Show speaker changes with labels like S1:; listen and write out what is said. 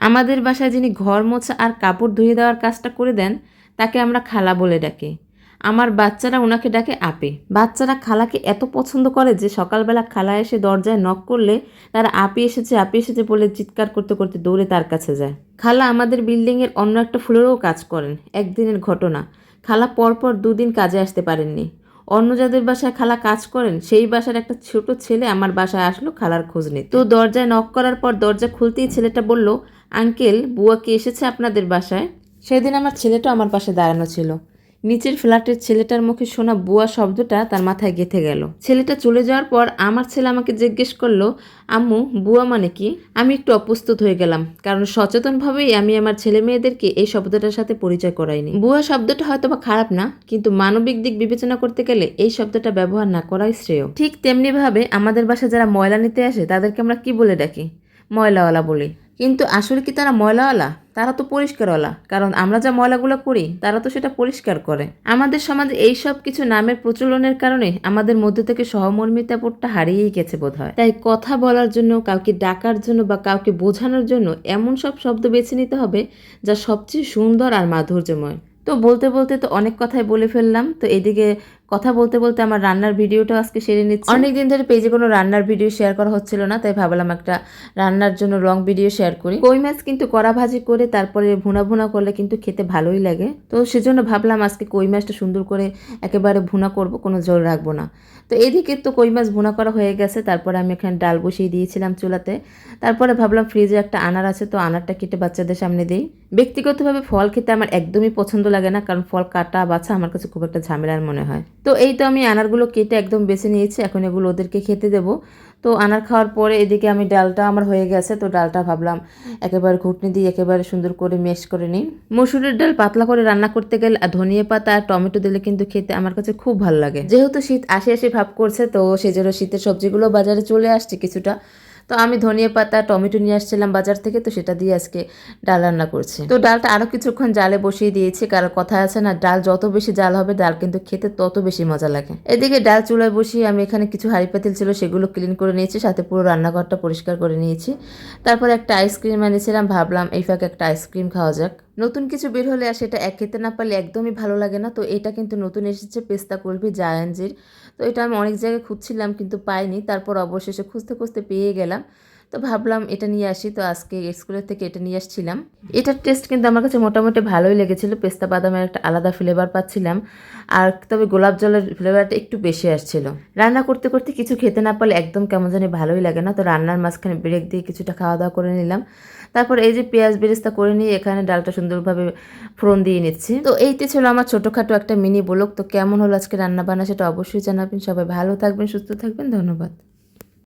S1: আমাদের বাসায় যিনি ঘর মোছা আর কাপড় ধুয়ে দেওয়ার কাজটা করে দেন তাকে আমরা খালা বলে ডাকি। আমার বাচ্চারা ওনাকে ডাকে আপে। বাচ্চারা খালাকে এত পছন্দ করে যে সকালবেলা খালা এসে দরজায় নক করলে তারা আপি এসেছে বলে চিৎকার করতে করতে দৌড়ে তার কাছে যায়। খালা আমাদের বিল্ডিংয়ের অন্য একটা ফ্লোরেও কাজ করেন। একদিনের ঘটনা, খালা পরপর 2 দিন কাজে আসতে পারেননি। অন্য যাদের বাসায় খালা কাজ করেন সেই বাসার একটা ছোট ছেলে আমার বাসায় আসলো খালার খোঁজ নিতে। তো দরজায় নক করার পর দরজা খুলতেই ছেলেটা বলল, আঙ্কেল বুয়া কি এসেছে আপনাদের বাসায়? সেদিন আমার ছেলেটা আমার পাশে দাঁড়ানো ছিল। নিচের ফ্ল্যাটের ছেলেটার মুখে শোনা বুয়া শব্দটা তার মাথায় গেঁথে গেল। ছেলেটা চলে যাওয়ার পর আমার ছেলে আমাকে জিজ্ঞেস করলো, আম্মু বুয়া মানে কি? আমি একটু অপ্রস্তুত হয়ে গেলাম, কারণ সচেতনভাবেই আমি আমার ছেলে মেয়েদেরকে এই শব্দটার সাথে পরিচয় করাইনি। বুয়া শব্দটা হয়তো বা খারাপ না, কিন্তু মানবিক দিক বিবেচনা করতে গেলে এই শব্দটা ব্যবহার না করাই শ্রেয়। ঠিক তেমনিভাবে আমাদের বাসায় যারা ময়লা নিতে আসে তাদেরকে আমরা কি বলে ডাকি? ময়লাওয়ালা বলি। কিন্তু আসলে কি তারা ময়লাওয়ালা? তারা তো পরিষ্কারওয়ালা, কারণ আমরা যা ময়লাগুলো করি তারা তো সেটা পরিষ্কার করে। আমাদের সমাজে এই সব কিছু নামের প্রচলনের কারণে আমাদের মধ্যে থেকে সহমর্মিতাবোধটা হারিয়েই গেছে বোধহয়। তাই কথা বলার জন্য, কাউকে ডাকার জন্য বা কাউকে বোঝানোর জন্য এমন সব শব্দ বেছে নিতে হবে যা সবচেয়ে সুন্দর আর মাধুর্যময়। তো বলতে বলতে তো অনেক কথাই বলে ফেললাম। তো এদিকে কথা বলতে বলতে আমার রান্নার ভিডিওটাও আজকে সেরে নিচ্ছি। অনেকদিন ধরে পেজে কোনো রান্নার ভিডিও শেয়ার করা হচ্ছিল না, তাই ভাবলাম একটা রান্নার জন্য লং ভিডিও শেয়ার করি। কই মাছ কিন্তু কড়া ভাজি করে তারপরে ভুনা ভুনা করলে কিন্তু খেতে ভালোই লাগে। তো সেজন্য ভাবলাম আজকে কই মাছটা সুন্দর করে একেবারে ভুনা করব, কোনো জল রাখবো না। তো এদিকে তো কই মাছ ভুনা করা হয়ে গেছে। তারপরে আমি এখানে ডাল বসিয়ে দিয়েছিলাম চুলাতে। তারপরে ভাবলাম ফ্রিজে একটা আনার আছে, তো আনারটা কেটে বাচ্চাদের সামনে দিই। ব্যক্তিগতভাবে ফল খেতে আমার একদমই পছন্দ লাগে না, কারণ ফল কাটা বাছা আমার কাছে খুব একটা ঝামেলার মনে হয়। তো এই তো আমি আনারগুলো কেটে একদম বেছে নিয়েছি, এখন এগুলো ওদেরকে খেতে দেবো। তো আনার খাওয়ার পরে এদিকে আমি ডালটা আমার হয়ে গেছে, তো ডালটা ভাবলাম একেবারে ঘুটনি দিয়ে একেবারে সুন্দর করে মেশ করে নিই। মসুরের ডাল পাতলা করে রান্না করতে গেলে ধনিয়া পাতা আর টমেটো দিলে কিন্তু খেতে আমার কাছে খুব ভালো লাগে। যেহেতু শীত আসে আসে ভাব করছে, তো সেজন্য শীতের সবজিগুলো বাজারে চলে আসছে কিছুটা। তো আমি ধনিয়া পাতা টমেটো নিয়ে আসছিলাম বাজার থেকে, তো সেটা দিয়ে আজকে ডাল রান্না করছি। তো ডালটা আরও কিছুক্ষণ জালে বসিয়ে দিয়েছি, কারণ কথা আছে না, ডাল যত বেশি জাল হবে ডাল কিন্তু খেতে তত বেশি মজা লাগে। এদিকে ডাল চুলায় বসিয়ে আমি এখানে কিছু হাঁড়ি পাতিল ছিল সেগুলো ক্লিন করে নিয়েছি, সাথে পুরো রান্নাঘরটা পরিষ্কার করে নিয়েছি। তারপর একটা আইসক্রিম এনেছিলাম, ভাবলাম এই ফাঁকে একটা আইসক্রিম খাওয়া যাক। নতুন কিছু বের হলে আর সেটা এক খেতে না পারলে একদমই ভালো লাগে না। তো এটা কিন্তু নতুন এসেছে পেস্তা কুলফি জায়ান্জির। তো এটা আমি অনেক জায়গায় খুঁজছিলাম কিন্তু পাইনি, তারপর অবশেষে খুঁজতে খুঁজতে পেয়ে গেলাম। তো ভাবলাম এটা নিয়ে আসি, তো আজকে স্কুলের থেকে এটা নিয়ে আসছিলাম। এটার টেস্ট কিন্তু আমার কাছে মোটামুটি ভালোই লেগেছিল, পেস্তা বাদামের একটা আলাদা ফ্লেভার পাচ্ছিলাম, আর তবে গোলাপ জলের ফ্লেভারটা একটু বেশি আসছিল। রান্না করতে করতে কিছু খেতে না পারলে একদম কেমন জানি ভালোই লাগে না। তো রান্নার মাঝখানে ব্রেক দিয়ে কিছুটা খাওয়া দাওয়া করে নিলাম। তারপর এই যে পেঁয়াজ বেরেস্তা করে নিয়ে এখানে ডালটা সুন্দরভাবে ফোড়ন দিয়ে নিচ্ছি। তো এইটি ছিল আমার ছোটোখাটো একটা মিনি ব্লগ। তো কেমন হলো আজকে রান্না বান্না সেটা অবশ্যই জানাবেন। সবাই ভালো থাকবেন, সুস্থ থাকবেন, ধন্যবাদ।